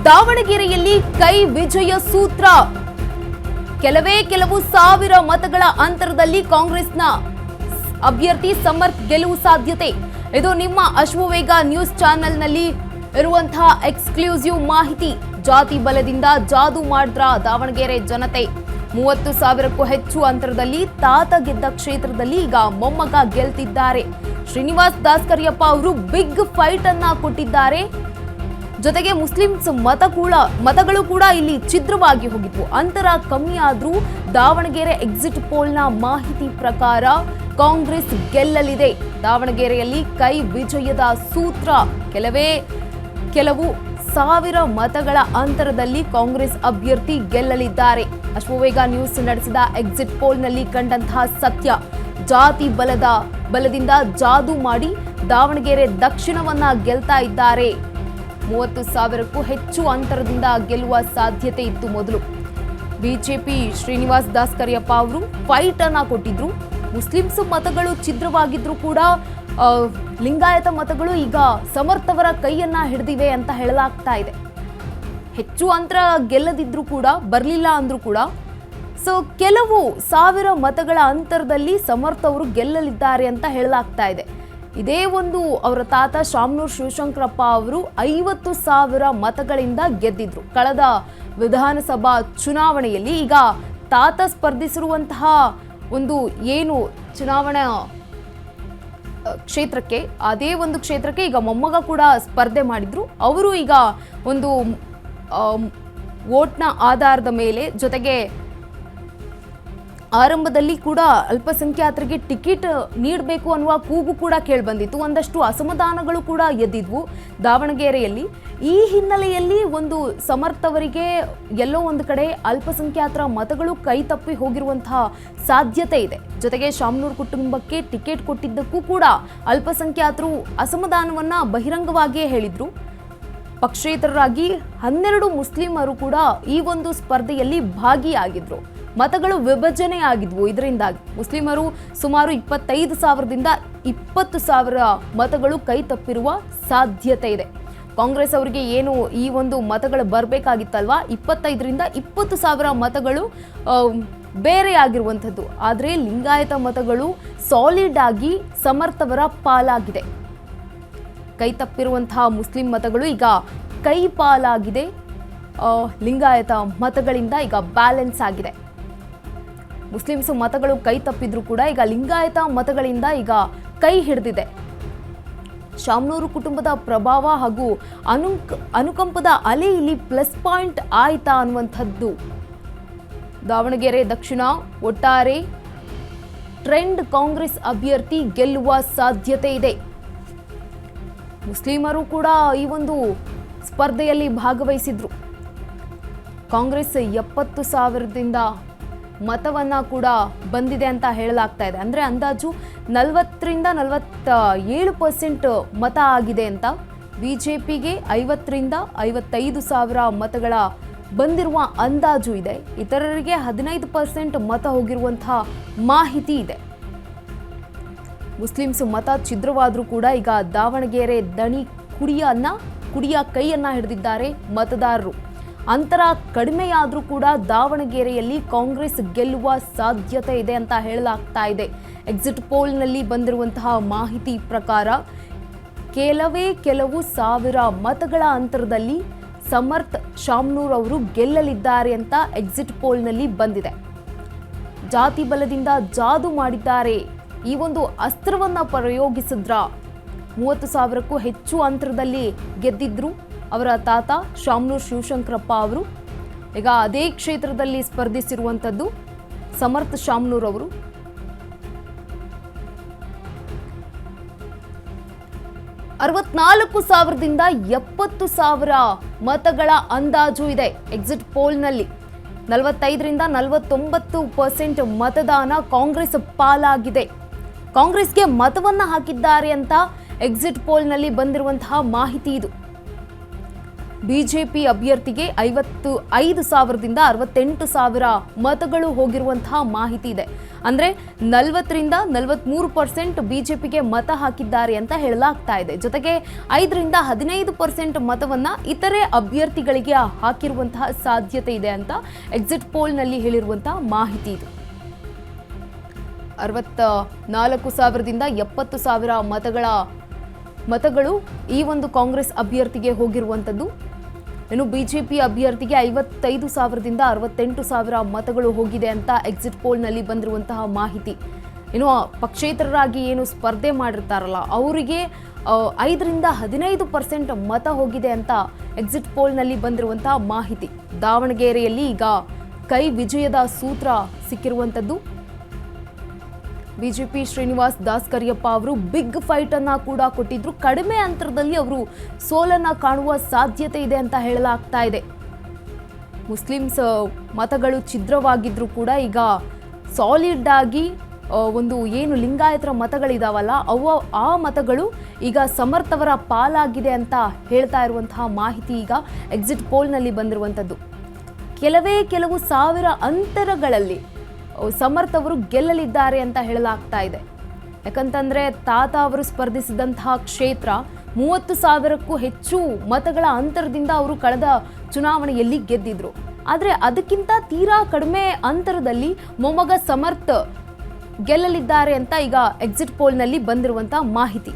ದಾವಣಗೆರೆಯಲ್ಲಿ ಕೈ ವಿಜಯ ಸೂತ್ರ. ಕೆಲವು ಸಾವಿರ ಮತಗಳ ಅಂತರದಲ್ಲಿ ಕಾಂಗ್ರೆಸ್ನ ಅಭ್ಯರ್ಥಿ ಸಮರ್ಥ್ ಗೆಲುವು ಸಾಧ್ಯತೆ. ಇದು ನಿಮ್ಮ ಅಶ್ವವೇಗ ನ್ಯೂಸ್ ಚಾನೆಲ್ನಲ್ಲಿ ಇರುವಂತಹ ಎಕ್ಸ್ಕ್ಲೂಸಿವ್ ಮಾಹಿತಿ. ಜಾತಿ ಬಲದಿಂದ ಜಾದು ಮಾಡಿದ್ರ ದಾವಣಗೆರೆ ಜನತೆ. 30,000ಕ್ಕೂ ಹೆಚ್ಚು ಅಂತರದಲ್ಲಿ ತಾತ ಗೆದ್ದ ಕ್ಷೇತ್ರದಲ್ಲಿ ಈಗ ಮೊಮ್ಮಗ ಗೆಲ್ತಿದ್ದಾರೆ. ಶ್ರೀನಿವಾಸ್ ದಾಸ್ಕರಿಯಪ್ಪ ಅವರು ಬಿಗ್ ಫೈಟ್ ಅನ್ನ ಕೊಟ್ಟಿದ್ದಾರೆ. ಜೊತೆಗೆ ಮುಸ್ಲಿಮ್ಸ್ ಮತಗಳು ಕೂಡ ಇಲ್ಲಿ ಛಿದ್ರವಾಗಿ ಹೋಗಿದ್ವು. ಅಂತರ ಕಮ್ಮಿ ಆದ್ರೂ ದಾವಣಗೆರೆ ಎಕ್ಸಿಟ್ ಪೋಲ್ನ ಮಾಹಿತಿ ಪ್ರಕಾರ ಕಾಂಗ್ರೆಸ್ ಗೆಲ್ಲಲಿದೆ. ದಾವಣಗೆರೆಯಲ್ಲಿ ಕೈ ವಿಜಯದ ಸೂತ್ರ. ಕೆಲವು ಸಾವಿರ ಮತಗಳ ಅಂತರದಲ್ಲಿ ಕಾಂಗ್ರೆಸ್ ಅಭ್ಯರ್ಥಿ ಗೆಲ್ಲಲಿದ್ದಾರೆ. ಅಶ್ವವೇಗ ನ್ಯೂಸ್ ನಡೆಸಿದ ಎಕ್ಸಿಟ್ ಪೋಲ್ನಲ್ಲಿ ಕಂಡಂತಹ ಸತ್ಯ. ಜಾತಿ ಬಲದಿಂದ ಜಾದು ಮಾಡಿ ದಾವಣಗೆರೆ ದಕ್ಷಿಣವನ್ನ ಗೆಲ್ತಾ ಇದ್ದಾರೆ. 30,000ಕ್ಕೂ ಹೆಚ್ಚು ಅಂತರದಿಂದ ಗೆಲ್ಲುವ ಸಾಧ್ಯತೆ ಇತ್ತು. ಮೊದಲು ಬಿಜೆಪಿ ಶ್ರೀನಿವಾಸ್ ದಾಸ್ಕರಿಯಪ್ಪ ಅವರು ಫೈಟ್ ಅನ್ನ ಕೊಟ್ಟಿದ್ರು. ಮುಸ್ಲಿಮ್ಸ್ ಮತಗಳು ಛಿದ್ರವಾಗಿದ್ರು ಕೂಡ ಲಿಂಗಾಯತ ಮತಗಳು ಈಗ ಸಮರ್ಥವರ ಕೈಯನ್ನ ಹಿಡಿದಿವೆ ಅಂತ ಹೇಳಲಾಗ್ತಾ ಇದೆ. ಹೆಚ್ಚು ಅಂತರ ಗೆಲ್ಲದಿದ್ರು ಕೂಡ, ಬರಲಿಲ್ಲ ಅಂದ್ರೂ ಕೂಡ, ಸೊ ಕೆಲವು ಸಾವಿರ ಮತಗಳ ಅಂತರದಲ್ಲಿ ಸಮರ್ಥ್ ಅವರು ಗೆಲ್ಲಲಿದ್ದಾರೆ ಅಂತ ಹೇಳಲಾಗ್ತಾ ಇದೆ. ಇದೇ ಒಂದು ಅವರ ತಾತ ಶಾಮನೂರು ಶಿವಶಂಕರಪ್ಪ ಅವರು 50,000 ಮತಗಳಿಂದ ಗೆದ್ದಿದ್ರು ಕಳೆದ ವಿಧಾನಸಭಾ ಚುನಾವಣೆಯಲ್ಲಿ. ಈಗ ತಾತ ಸ್ಪರ್ಧಿಸಿರುವಂತಹ ಒಂದು ಏನು ಚುನಾವಣಾ ಕ್ಷೇತ್ರಕ್ಕೆ, ಅದೇ ಒಂದು ಕ್ಷೇತ್ರಕ್ಕೆ ಈಗ ಮೊಮ್ಮಗ ಕೂಡ ಸ್ಪರ್ಧೆ ಮಾಡಿದ್ರು. ಅವರು ಈಗ ಒಂದು ವೋಟ್ನ ಆಧಾರದ ಮೇಲೆ, ಜೊತೆಗೆ ಆರಂಭದಲ್ಲಿ ಕೂಡ ಅಲ್ಪಸಂಖ್ಯಾತರಿಗೆ ಟಿಕೆಟ್ ನೀಡಬೇಕು ಅನ್ನುವ ಕೂಗು ಕೂಡ ಕೇಳಿಬಂದಿತ್ತು. ಒಂದಷ್ಟು ಅಸಮಾಧಾನಗಳು ಕೂಡ ಎದ್ದಿದ್ವು ದಾವಣಗೆರೆಯಲ್ಲಿ. ಈ ಹಿನ್ನೆಲೆಯಲ್ಲಿ ಒಂದು ಸಮರ್ಥವರಿಗೆ ಎಲ್ಲೋ ಒಂದು ಕಡೆ ಅಲ್ಪಸಂಖ್ಯಾತರ ಮತಗಳು ಕೈ ತಪ್ಪಿ ಹೋಗಿರುವಂತಹ ಸಾಧ್ಯತೆ ಇದೆ. ಜೊತೆಗೆ ಶಾಮನೂರು ಕುಟುಂಬಕ್ಕೆ ಟಿಕೆಟ್ ಕೊಟ್ಟಿದ್ದಕ್ಕೂ ಕೂಡ ಅಲ್ಪಸಂಖ್ಯಾತರು ಅಸಮಾಧಾನವನ್ನ ಬಹಿರಂಗವಾಗಿಯೇ ಹೇಳಿದ್ರು. ಪಕ್ಷೇತರರಾಗಿ 12 ಮುಸ್ಲಿಮರು ಕೂಡ ಈ ಒಂದು ಸ್ಪರ್ಧೆಯಲ್ಲಿ ಭಾಗಿಯಾಗಿದ್ರು. ಮತಗಳು ವಿಭಜನೆ ಆಗಿದ್ವು. ಇದರಿಂದಾಗಿ ಮುಸ್ಲಿಮರು ಸುಮಾರು 25,000ದಿಂದ 20,000 ಮತಗಳು ಕೈ ತಪ್ಪಿರುವ ಸಾಧ್ಯತೆ ಇದೆ. ಕಾಂಗ್ರೆಸ್ ಅವರಿಗೆ ಏನು ಈ ಒಂದು ಮತಗಳು ಬರಬೇಕಾಗಿತ್ತಲ್ವಾ, 25ರಿಂದ 20,000 ಮತಗಳು ಬೇರೆ ಆಗಿರುವಂಥದ್ದು. ಆದರೆ ಲಿಂಗಾಯತ ಮತಗಳು ಸಾಲಿಡ್ ಆಗಿ ಸಮರ್ಥವರ ಪಾಲಾಗಿದೆ. ಕೈ ತಪ್ಪಿರುವಂತಹ ಮುಸ್ಲಿಂ ಮತಗಳು ಈಗ ಕೈ ಪಾಲಾಗಿದೆ. ಲಿಂಗಾಯತ ಮತಗಳಿಂದ ಈಗ ಬ್ಯಾಲೆನ್ಸ್ ಆಗಿದೆ. ಮುಸ್ಲಿಮ್ಸ್ ಮತಗಳು ಕೈ ತಪ್ಪಿದ್ರು ಕೂಡ ಈಗ ಲಿಂಗಾಯತ ಮತಗಳಿಂದ ಈಗ ಕೈ ಹಿಡಿದಿದೆ. ಶಾಮನೂರು ಕುಟುಂಬದ ಪ್ರಭಾವ ಹಾಗೂ ಅನುಕಂಪದ ಅಲೆ ಇಲ್ಲಿ ಪ್ಲಸ್ ಪಾಯಿಂಟ್ ಆಯ್ತಾ ಅನ್ನುವಂಥದ್ದು. ದಾವಣಗೆರೆ ದಕ್ಷಿಣ ಒಟ್ಟಾರೆ ಟ್ರೆಂಡ್ ಕಾಂಗ್ರೆಸ್ ಅಭ್ಯರ್ಥಿ ಗೆಲ್ಲುವ ಸಾಧ್ಯತೆ ಇದೆ. ಮುಸ್ಲಿಮರು ಕೂಡ ಈ ಒಂದು ಸ್ಪರ್ಧೆಯಲ್ಲಿ ಭಾಗವಹಿಸಿದ್ರು. ಕಾಂಗ್ರೆಸ್ 70,000ದಿಂದ ಮತವನ್ನ ಕೂಡ ಬಂದಿದೆ ಅಂತ ಹೇಳಲಾಗ್ತಾ ಇದೆ. ಅಂದ್ರೆ ಅಂದಾಜು 40ರಿಂದ 47% ಮತ ಆಗಿದೆ ಅಂತ. ಬಿಜೆಪಿಗೆ 50ರಿಂದ 55,000 ಮತಗಳ ಬಂದಿರುವ ಅಂದಾಜು ಇದೆ. ಇತರರಿಗೆ 15% ಮತ ಹೋಗಿರುವಂತಹ ಮಾಹಿತಿ ಇದೆ. ಮುಸ್ಲಿಮ್ಸ್ ಮತ ಛಿದ್ರವಾದ್ರೂ ಕೂಡ ಈಗ ದಾವಣಗೆರೆ ದಣಿ ಕುಡಿಯ ಕೈಯನ್ನ ಹಿಡಿದಿದ್ದಾರೆ ಮತದಾರರು. ಅಂತರ ಕಡಿಮೆಯಾದ್ರೂ ಕೂಡ ದಾವಣಗೆರೆಯಲ್ಲಿ ಕಾಂಗ್ರೆಸ್ ಗೆಲ್ಲುವ ಸಾಧ್ಯತೆ ಇದೆ ಅಂತ ಹೇಳಲಾಗ್ತಾ ಇದೆ. ಎಕ್ಸಿಟ್ ಪೋಲ್ನಲ್ಲಿ ಬಂದಿರುವಂತಹ ಮಾಹಿತಿ ಪ್ರಕಾರ ಕೆಲವು ಸಾವಿರ ಮತಗಳ ಅಂತರದಲ್ಲಿ ಸಮರ್ಥ್ ಶಾಮನೂರ್ ಅವರು ಗೆಲ್ಲಲಿದ್ದಾರೆ ಅಂತ ಎಕ್ಸಿಟ್ ಪೋಲ್ನಲ್ಲಿ ಬಂದಿದೆ. ಜಾತಿ ಬಲದಿಂದ ಜಾದು ಮಾಡಿದ್ದಾರೆ, ಈ ಒಂದು ಅಸ್ತ್ರವನ್ನ ಪ್ರಯೋಗಿಸಿದ್ರ. 30,000ಕ್ಕೂ ಹೆಚ್ಚು ಅಂತರದಲ್ಲಿ ಗೆದ್ದಿದ್ರು ಅವರ ತಾತ ಶಾಮನೂರು ಶಿವಶಂಕರಪ್ಪ ಅವರು. ಈಗ ಅದೇ ಕ್ಷೇತ್ರದಲ್ಲಿ ಸ್ಪರ್ಧಿಸಿರುವಂಥದ್ದು ಸಮರ್ಥ್ ಶಾಮನೂರ್ ಅವರು. $64,000ದಿಂದ 70,000 ಮತಗಳ ಅಂದಾಜು ಇದೆ ಎಕ್ಸಿಟ್ ಪೋಲ್ನಲ್ಲಿ. 45ರಿಂದ 49% ಮತದಾನ ಕಾಂಗ್ರೆಸ್ ಪಾಲಾಗಿದೆ. ಕಾಂಗ್ರೆಸ್ಗೆ ಮತವನ್ನ ಹಾಕಿದ್ದಾರೆ ಅಂತ ಎಕ್ಸಿಟ್ ಪೋಲ್ನಲ್ಲಿ ಬಂದಿರುವಂತಹ ಮಾಹಿತಿ ಇದು. ಬಿಜೆಪಿ ಅಭ್ಯರ್ಥಿಗೆ 55,000ದಿಂದ 68,000 ಮತಗಳು ಹೋಗಿರುವಂತಹ ಮಾಹಿತಿ ಇದೆ. ಅಂದ್ರೆ 40ರಿಂದ 43% ಬಿಜೆಪಿಗೆ ಮತ ಹಾಕಿದ್ದಾರೆ ಅಂತ ಹೇಳಲಾಗ್ತಾ ಇದೆ. ಜೊತೆಗೆ 5ರಿಂದ 15% ಮತವನ್ನ ಇತರೆ ಅಭ್ಯರ್ಥಿಗಳಿಗೆ ಹಾಕಿರುವಂತಹ ಸಾಧ್ಯತೆ ಇದೆ ಅಂತ ಎಕ್ಸಿಟ್ ಪೋಲ್ನಲ್ಲಿ ಹೇಳಿರುವಂತಹ ಮಾಹಿತಿ ಇದು. 64,000ದಿಂದ 70,000 ಮತಗಳು ಈ ಒಂದು ಕಾಂಗ್ರೆಸ್ ಅಭ್ಯರ್ಥಿಗೆ ಹೋಗಿರುವಂಥದ್ದು. ಇನ್ನು ಬಿಜೆಪಿ ಅಭ್ಯರ್ಥಿಗೆ 55,000ದಿಂದ 68,000 ಮತಗಳು ಹೋಗಿದೆ ಅಂತ ಎಕ್ಸಿಟ್ ಪೋಲ್ನಲ್ಲಿ ಬಂದಿರುವಂತಹ ಮಾಹಿತಿ. ಇನ್ನು ಪಕ್ಷೇತರರಾಗಿ ಏನು ಸ್ಪರ್ಧೆ ಮಾಡಿರ್ತಾರಲ್ಲ ಅವರಿಗೆ 5ರಿಂದ 15% ಮತ ಹೋಗಿದೆ ಅಂತ ಎಕ್ಸಿಟ್ ಪೋಲ್ನಲ್ಲಿ ಬಂದಿರುವಂತಹ ಮಾಹಿತಿ. ದಾವಣಗೆರೆಯಲ್ಲಿ ಈಗ ಕೈ ವಿಜಯದ ಸೂತ್ರ ಸಿಕ್ಕಿರುವಂಥದ್ದು. ಬಿಜೆಪಿ ಶ್ರೀನಿವಾಸ್ ದಾಸ್ ಕರಿಯಪ್ಪ ಅವರು ಬಿಗ್ ಫೈಟ್ ಅನ್ನ ಕೂಡ ಕೊಟ್ಟಿದ್ರು. ಕಡಿಮೆ ಅಂತರದಲ್ಲಿ ಅವರು ಸೋಲನ್ನ ಕಾಣುವ ಸಾಧ್ಯತೆ ಇದೆ ಅಂತ ಹೇಳಲಾಗ್ತಾ ಇದೆ. ಮುಸ್ಲಿಮ್ಸ್ ಮತಗಳು ಛಿದ್ರವಾಗಿದ್ರು ಕೂಡ ಈಗ ಸಾಲಿಡ್ ಆಗಿ ಒಂದು ಏನು ಲಿಂಗಾಯತರ ಮತಗಳಿದಾವಲ್ಲ ಆ ಮತಗಳು ಈಗ ಸಮರ್ಥವರ ಪಾಲಾಗಿದೆ ಅಂತ ಹೇಳ್ತಾ ಇರುವಂತಹ ಮಾಹಿತಿ ಈಗ ಎಕ್ಸಿಟ್ ಪೋಲ್ನಲ್ಲಿ ಬಂದಿರುವಂಥದ್ದು. ಕೆಲವು ಸಾವಿರ ಅಂತರಗಳಲ್ಲಿ ಸಮರ್ಥ್ ಅವರು ಗೆಲ್ಲಲಿದ್ದಾರೆ ಅಂತ ಹೇಳಲಾಗ್ತಾ ಇದೆ. ಯಾಕಂತಂದ್ರೆ ತಾತ ಅವರು ಸ್ಪರ್ಧಿಸಿದಂತಹ ಕ್ಷೇತ್ರ 30,000ಕ್ಕೂ ಹೆಚ್ಚು ಮತಗಳ ಅಂತರದಿಂದ ಅವರು ಕಳೆದ ಚುನಾವಣೆಯಲ್ಲಿ ಗೆದ್ದಿದ್ರು. ಆದರೆ ಅದಕ್ಕಿಂತ ತೀರಾ ಕಡಿಮೆ ಅಂತರದಲ್ಲಿ ಮೊಮ್ಮಗ ಸಮರ್ಥ್ ಗೆಲ್ಲಲಿದ್ದಾರೆ ಅಂತ ಈಗ ಎಕ್ಸಿಟ್ ಪೋಲ್ನಲ್ಲಿ ಬಂದಿರುವಂತಹ ಮಾಹಿತಿ.